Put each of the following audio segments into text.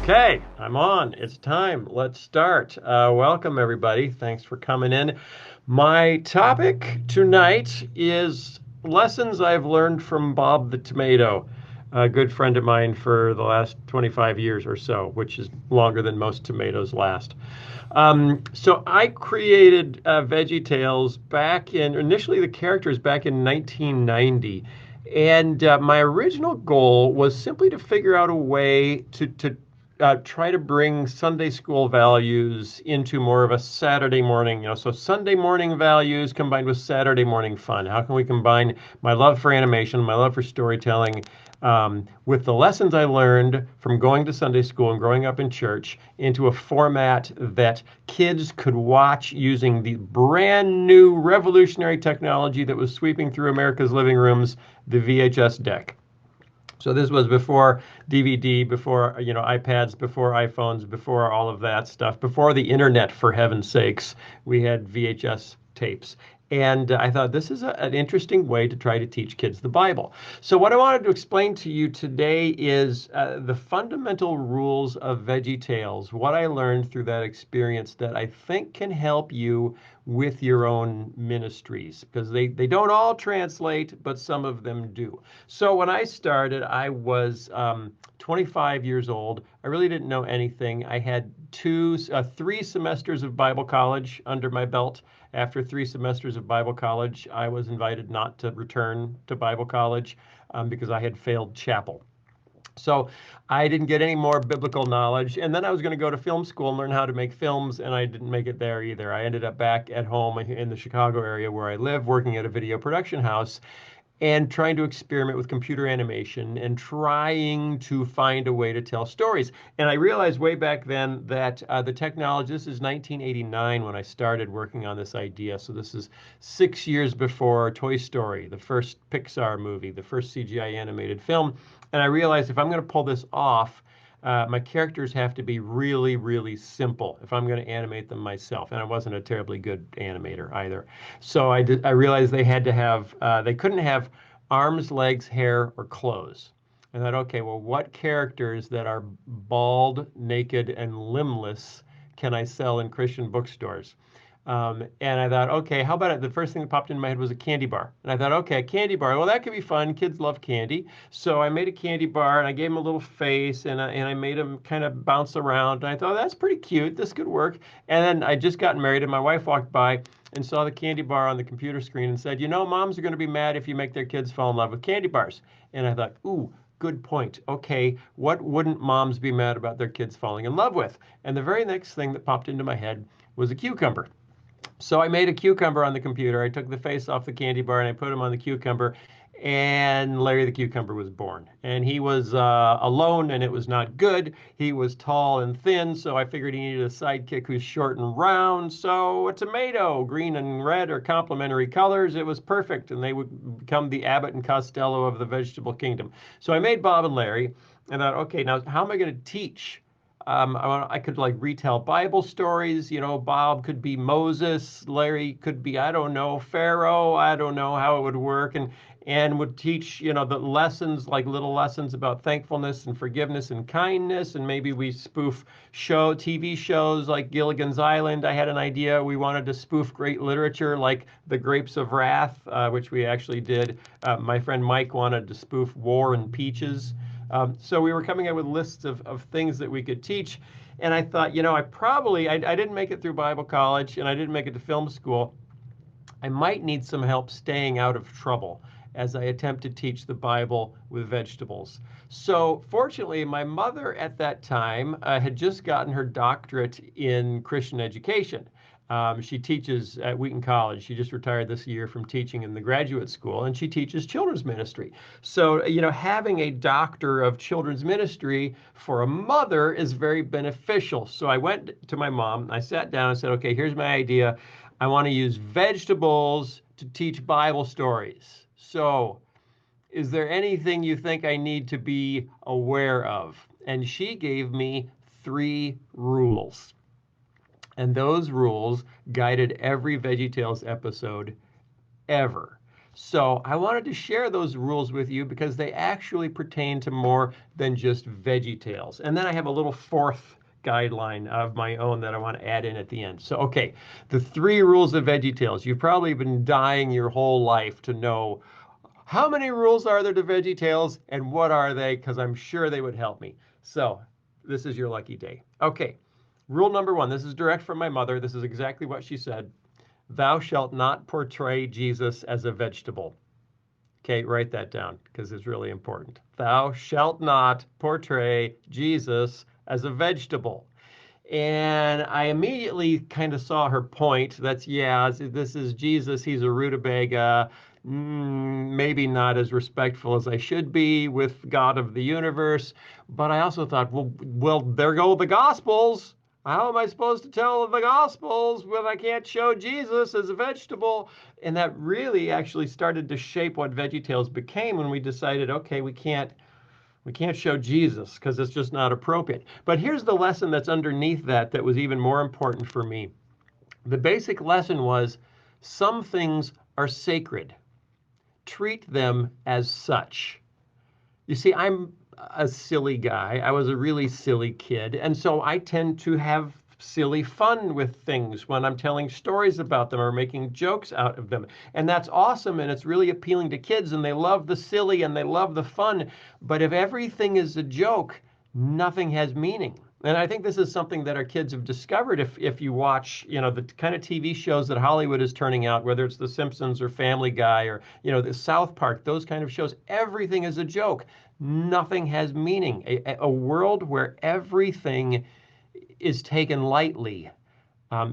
Okay, I'm on. It's time. Let's start. Welcome, everybody. Thanks for coming in. My topic tonight is lessons I've learned from Bob the Tomato, a good friend of mine for the last 25 years or so, which is longer than most tomatoes last. So I created VeggieTales initially the characters back in 1990. And my original goal was simply to figure out a way to try to bring Sunday school values into more of a Saturday morning, so Sunday morning values combined with Saturday morning fun. How can we combine my love for animation, my love for storytelling, with the lessons I learned from going to Sunday school and growing up in church into a format that kids could watch using the brand new revolutionary technology that was sweeping through America's living rooms, the VHS deck. So this was before DVD, before iPads, before iPhones, before all of that stuff, before the internet, for heaven's sakes. We had VHS tapes. And I thought this is an interesting way to try to teach kids the Bible. So what I wanted to explain to you today is the fundamental rules of VeggieTales, what I learned through that experience that I think can help you with your own ministries, because they don't all translate, but some of them do. So when I started, I was 25 years old. I really didn't know anything. I had three semesters of Bible college under my belt. After 3 semesters of Bible college, I was invited not to return to Bible college because I had failed chapel. So I didn't get any more biblical knowledge. And then I was going to go to film school and learn how to make films, and I didn't make it there either. I ended up back at home in the Chicago area where I live, working at a video production house and trying to experiment with computer animation and trying to find a way to tell stories. And I realized way back then that the technology, this is 1989 when I started working on this idea. So this is 6 years before Toy Story, the first Pixar movie, the first CGI animated film. And I realized if I'm going to pull this off, my characters have to be really, really simple if I'm going to animate them myself. And I wasn't a terribly good animator either. So I realized they couldn't have arms, legs, hair, or clothes. And I thought, okay, well, what characters that are bald, naked, and limbless can I sell in Christian bookstores? And I thought, okay, how about it? The first thing that popped into my head was a candy bar. And I thought, okay, a candy bar. Well, that could be fun. Kids love candy. So I made a candy bar and I gave him a little face and I made him kind of bounce around. And I thought, that's pretty cute. This could work. And then I just got married and my wife walked by and saw the candy bar on the computer screen and said, moms are going to be mad if you make their kids fall in love with candy bars. And I thought, ooh, good point. Okay, what wouldn't moms be mad about their kids falling in love with? And the very next thing that popped into my head was a cucumber. So I made a cucumber on the computer. I took the face off the candy bar and I put him on the cucumber. And Larry the cucumber was born. And he was alone and it was not good. He was tall and thin, so I figured he needed a sidekick who's short and round. So a tomato, green and red are complementary colors. It was perfect. And they would become the Abbott and Costello of the vegetable kingdom. So I made Bob and Larry and thought, okay, now how am I going to teach? I could like retell Bible stories. Bob could be Moses, Larry could be, I don't know, Pharaoh. I don't know how it would work, and would teach, the lessons, like little lessons about thankfulness and forgiveness and kindness. And maybe we spoof TV shows like Gilligan's Island. I had an idea. We wanted to spoof great literature like The Grapes of Wrath, which we actually did. My friend Mike wanted to spoof War and Peaches. So we were coming up with lists of things that we could teach. And I thought, I didn't make it through Bible college and I didn't make it to film school. I might need some help staying out of trouble as I attempt to teach the Bible with vegetables. So fortunately, my mother at that time had just gotten her doctorate in Christian education. She teaches at Wheaton College. She just retired this year from teaching in the graduate school, and she teaches children's ministry. So, having a doctor of children's ministry for a mother is very beneficial. So I went to my mom, I sat down and said, okay, here's my idea. I want to use vegetables to teach Bible stories. So is there anything you think I need to be aware of? And she gave me 3 rules. And those rules guided every VeggieTales episode ever. So I wanted to share those rules with you because they actually pertain to more than just VeggieTales. And then I have a little fourth guideline of my own that I want to add in at the end. So, okay, the 3 rules of VeggieTales. You've probably been dying your whole life to know how many rules are there to VeggieTales and what are they? Because I'm sure they would help me. So, this is your lucky day. Okay, rule number 1. This is direct from my mother. This is exactly what she said. Thou shalt not portray Jesus as a vegetable. Okay, write that down because it's really important. Thou shalt not portray Jesus as a vegetable. And I immediately kind of saw her point. That's, yeah, this is Jesus. He's a rutabaga. Maybe not as respectful as I should be with God of the universe. But I also thought, well, there go the Gospels. How am I supposed to tell the Gospels when I can't show Jesus as a vegetable? And that really actually started to shape what VeggieTales became when we decided, okay, we can't show Jesus because it's just not appropriate. But here's the lesson that's underneath that was even more important for me. The basic lesson was some things are sacred. Treat them as such. You see, I'm a silly guy. I was a really silly kid. And so I tend to have silly fun with things when I'm telling stories about them or making jokes out of them. And that's awesome. And it's really appealing to kids. And they love the silly and they love the fun. But if everything is a joke, nothing has meaning. And I think this is something that our kids have discovered if you watch, the kind of TV shows that Hollywood is turning out, whether it's The Simpsons or Family Guy or, the South Park, those kind of shows, everything is a joke. Nothing has meaning. A world where everything is taken lightly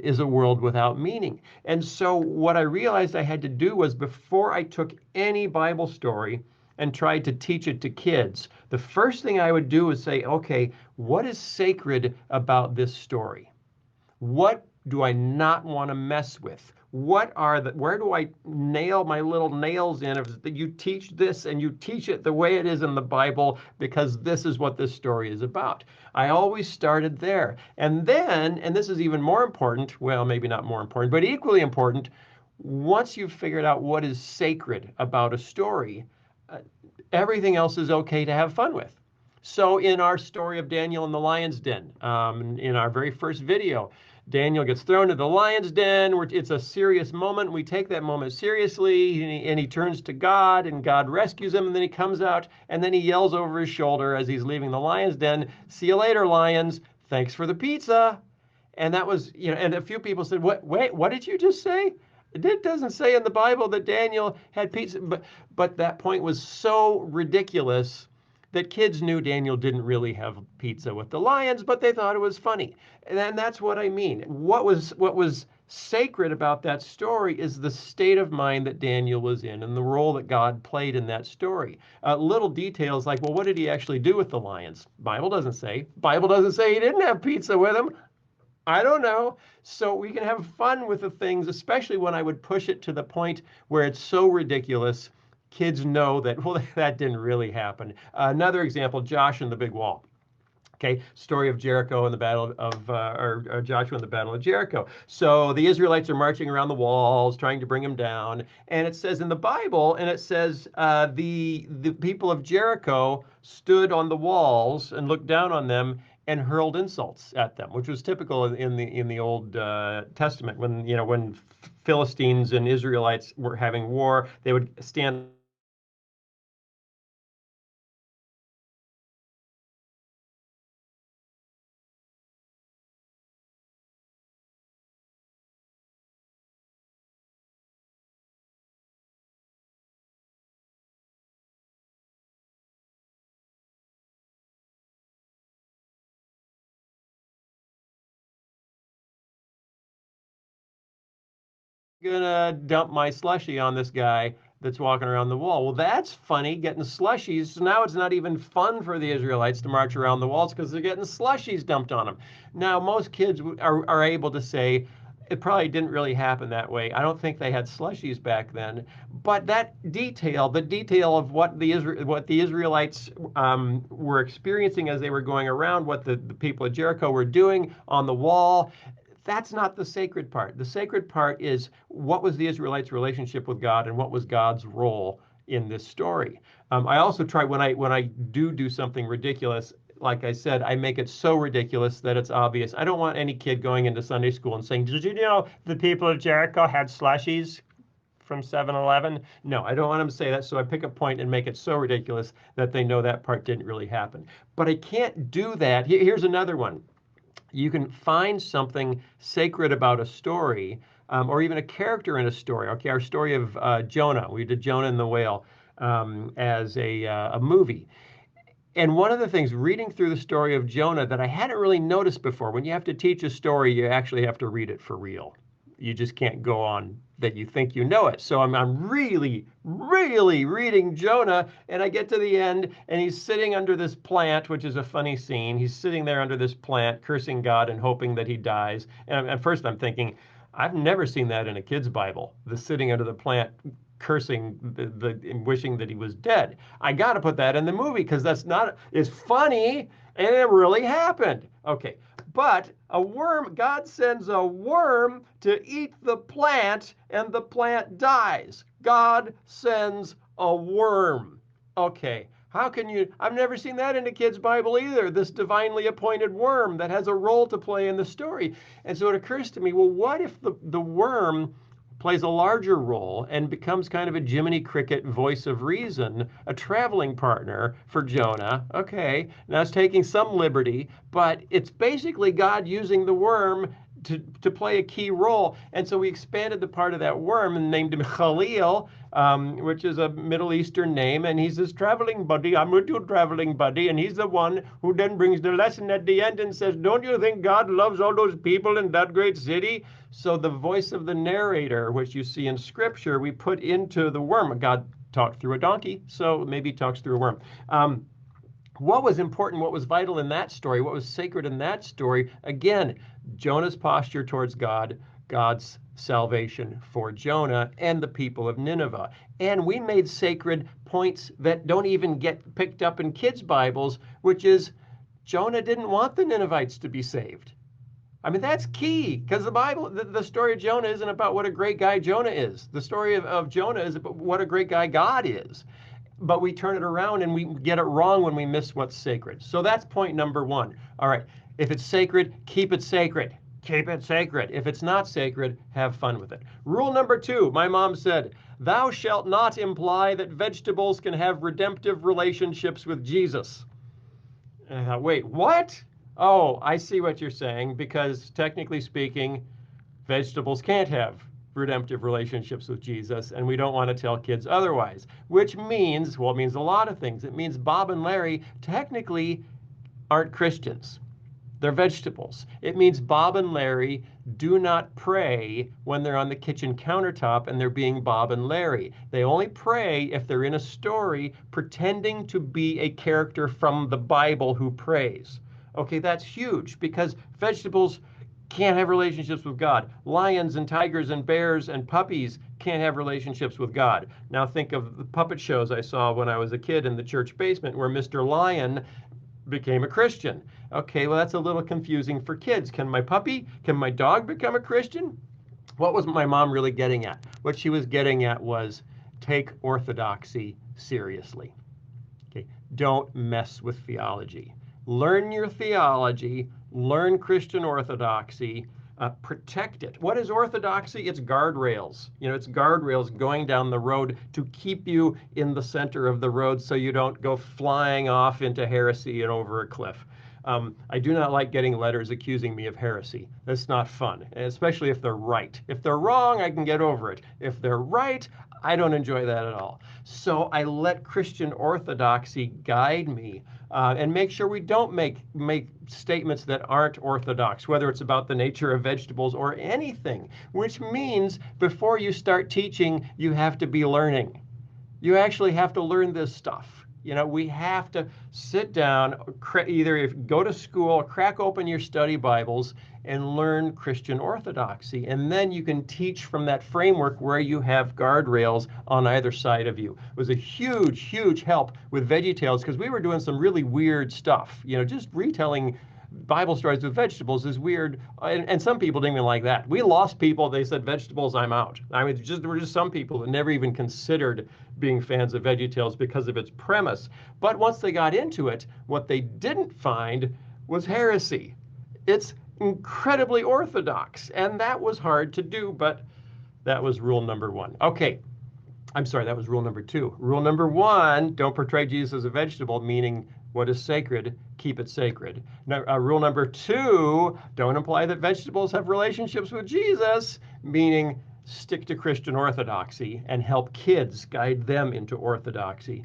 is a world without meaning. And so what I realized I had to do was before I took any Bible story and tried to teach it to kids, the first thing I would do was say, okay, what is sacred about this story? What do I not want to mess with? Where do I nail my little nails in if you teach this and you teach it the way it is in the Bible because this is what this story is about? I always started there. And then, and this is even more important, well, maybe not more important, but equally important, once you've figured out what is sacred about a story, everything else is okay to have fun with. So in our story of Daniel in the lion's den, in our very first video, Daniel gets thrown to the lion's den. It's a serious moment. We take that moment seriously, and he turns to God, and God rescues him, and then he comes out, and then he yells over his shoulder as he's leaving the lion's den, "See you later, lions. Thanks for the pizza." And that was, and a few people said, Wait, what did you just say? It doesn't say in the Bible that Daniel had pizza, but that point was so ridiculous that kids knew Daniel didn't really have pizza with the lions, but they thought it was funny. And that's what I mean. What was sacred about that story is the state of mind that Daniel was in and the role that God played in that story. Little details like, well, what did he actually do with the lions? Bible doesn't say. Bible doesn't say he didn't have pizza with him. I don't know. So we can have fun with the things, especially when I would push it to the point where it's so ridiculous. Kids know that, well, that didn't really happen. Another example, Josh and the Big Wall. Okay, story of Jericho and the battle of, or Joshua and the battle of Jericho. So the Israelites are marching around the walls, trying to bring them down. And it says in the Bible, and it says the people of Jericho stood on the walls and looked down on them and hurled insults at them, which was typical in the Old Testament when Philistines and Israelites were having war. They would stand gonna dump my slushie on this guy that's walking around the wall. Well, that's funny, getting slushies. So now it's not even fun for the Israelites to march around the walls because they're getting slushies dumped on them. Now, most kids are able to say, it probably didn't really happen that way. I don't think they had slushies back then. But that detail, the detail of what the Israelites were experiencing as they were going around, what the people of Jericho were doing on the wall, That's not the sacred part. The sacred part is what was the Israelites' relationship with God and what was God's role in this story. I also try when I do something ridiculous, like I said, I make it so ridiculous that it's obvious. I don't want any kid going into Sunday school and saying, "Did you know the people of Jericho had slushies from 7-Eleven?" No, I don't want them to say that. So I pick a point and make it so ridiculous that they know that part didn't really happen. But I can't do that. Here's another one. You can find something sacred about a story, or even a character in a story. Okay, our story of Jonah. We did Jonah and the Whale as a movie. And one of the things reading through the story of Jonah that I hadn't really noticed before, when you have to teach a story, you actually have to read it for real. You just can't go on that you think you know it. So I'm really, really reading Jonah, and I get to the end, and he's sitting under this plant, which is a funny scene. He's sitting there under this plant, cursing God and hoping that he dies. And at first I'm thinking, I've never seen that in a kid's Bible, the sitting under the plant cursing and wishing that he was dead. I got to put that in the movie because it's funny and it really happened. Okay, but a worm, God sends a worm to eat the plant and the plant dies. God sends a worm. Okay, how can you, I've never seen that in a kid's Bible either, this divinely appointed worm that has a role to play in the story. And so it occurs to me, well, what if the worm plays a larger role and becomes kind of a Jiminy Cricket voice of reason, a traveling partner for Jonah? Okay, now it's taking some liberty, but it's basically God using the worm to play a key role. And so we expanded the part of that worm and named him Khalil, which is a Middle Eastern name. And he's this traveling buddy. I'm with you, traveling buddy. And he's the one who then brings the lesson at the end and says, don't you think God loves all those people in that great city? So the voice of the narrator, which you see in Scripture, we put into the worm. God talked through a donkey, so maybe he talks through a worm. What was important, what was vital in that story, what was sacred in that story? Again, Jonah's posture towards God, God's salvation for Jonah and the people of Nineveh. And we made sacred points that don't even get picked up in kids' Bibles, which is Jonah didn't want the Ninevites to be saved. I mean, that's key, because the Bible, the story of Jonah isn't about what a great guy Jonah is. The story of Jonah is about what a great guy God is. But we turn it around and we get it wrong when we miss what's sacred. So that's point number one. All right, if it's sacred, keep it sacred. Keep it sacred. If it's not sacred, have fun with it. Rule number two, my mom said, thou shalt not imply that vegetables can have redemptive relationships with Jesus. And I thought, wait, what? Oh, I see what you're saying, because technically speaking, vegetables can't have redemptive relationships with Jesus, and we don't want to tell kids otherwise, which means, well, it means a lot of things. It means Bob and Larry technically aren't Christians. They're vegetables. It means Bob and Larry do not pray when they're on the kitchen countertop and they're being Bob and Larry. They only pray if they're in a story pretending to be a character from the Bible who prays. Okay, that's huge, because vegetables can't have relationships with God. Lions and tigers and bears and puppies can't have relationships with God. Now think of the puppet shows I saw when I was a kid in the church basement where Mr. Lion became a Christian. Okay, well, that's a little confusing for kids. Can my dog become a Christian? What was my mom really getting at? What she was getting at was take orthodoxy seriously. Okay, don't mess with theology. Learn your theology, learn Christian orthodoxy, protect it. What is orthodoxy? It's guardrails. You know, it's guardrails going down the road to keep you in the center of the road so you don't go flying off into heresy and over a cliff. I do not like getting letters accusing me of heresy. That's not fun, especially if they're right. If they're wrong, I can get over it. If they're right, I don't enjoy that at all. So I let Christian orthodoxy guide me and make sure we don't make statements that aren't orthodox, whether it's about the nature of vegetables or anything, which means before you start teaching, you have to be learning. You actually have to learn this stuff. You know, we have to sit down, either go to school, crack open your study Bibles and learn Christian orthodoxy. And then you can teach from that framework where you have guardrails on either side of you. It was a huge, huge help with VeggieTales because we were doing some really weird stuff, you know, just retelling Bible stories with vegetables is weird. And some people didn't even like that. We lost people. They said, vegetables, I'm out. I mean, there were just some people that never even considered being fans of VeggieTales because of its premise. But once they got into it, what they didn't find was heresy. It's incredibly orthodox, and that was hard to do, but that was rule number one. Okay, I'm sorry, that was rule number two. Rule number one, don't portray Jesus as a vegetable, meaning what is sacred, keep it sacred. Now, rule number two, don't imply that vegetables have relationships with Jesus, meaning stick to Christian orthodoxy and help kids, guide them into orthodoxy.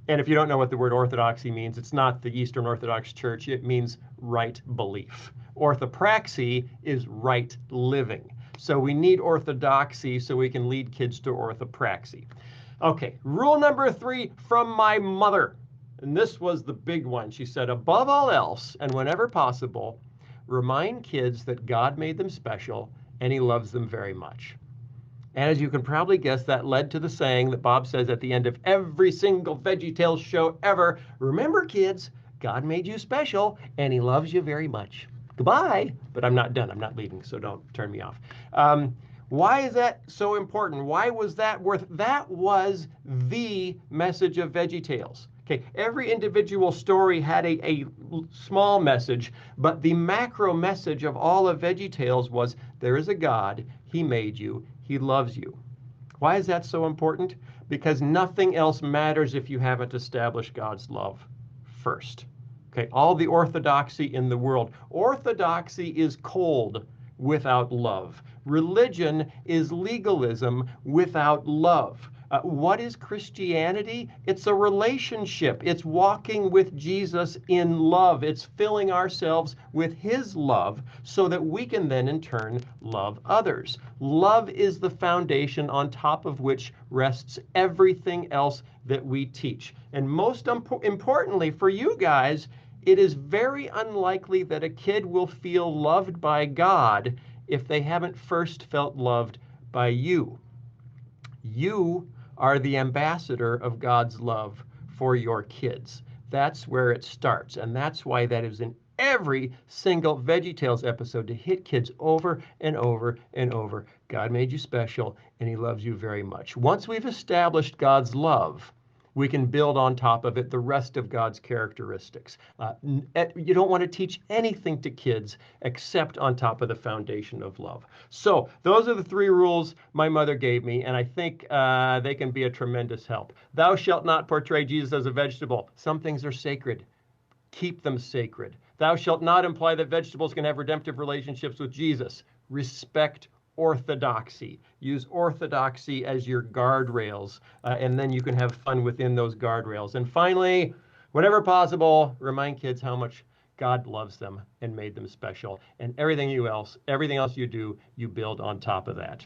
And if you don't know what the word orthodoxy means, it's not the Eastern Orthodox Church. It means right belief. Orthopraxy is right living. So we need orthodoxy so we can lead kids to orthopraxy. Okay, rule number three from my mother. And this was the big one. She said, above all else, and whenever possible, remind kids that God made them special and he loves them very much. And as you can probably guess, that led to the saying that Bob says at the end of every single VeggieTales show ever, remember kids, God made you special and he loves you very much. Goodbye. But I'm not done. I'm not leaving, so don't turn me off. Why is that so important? Why was that worth? That was the message of VeggieTales. Okay, every individual story had a small message, but the macro message of all of VeggieTales was there is a God, he made you, he loves you. Why is that so important? Because nothing else matters if you haven't established God's love first. Okay, all the orthodoxy in the world. Orthodoxy is cold without love. Religion is legalism without love. What is Christianity? It's a relationship. It's walking with Jesus in love. It's filling ourselves with his love so that we can then in turn love others. Love is the foundation on top of which rests everything else that we teach. And most importantly for you guys, it is very unlikely that a kid will feel loved by God if they haven't first felt loved by you. You are the ambassador of God's love for your kids. That's where it starts. And that's why that is in every single VeggieTales episode to hit kids over and over and over. God made you special and he loves you very much. Once we've established God's love, we can build on top of it the rest of God's characteristics. You don't want to teach anything to kids except on top of the foundation of love. So those are the three rules my mother gave me, and I think they can be a tremendous help. Thou shalt not portray Jesus as a vegetable. Some things are sacred. Keep them sacred. Thou shalt not imply that vegetables can have redemptive relationships with Jesus. Respect orthodoxy. Use orthodoxy as your guardrails, and then you can have fun within those guardrails. And finally, whenever possible, remind kids how much God loves them and made them special. And everything else you do, you build on top of that.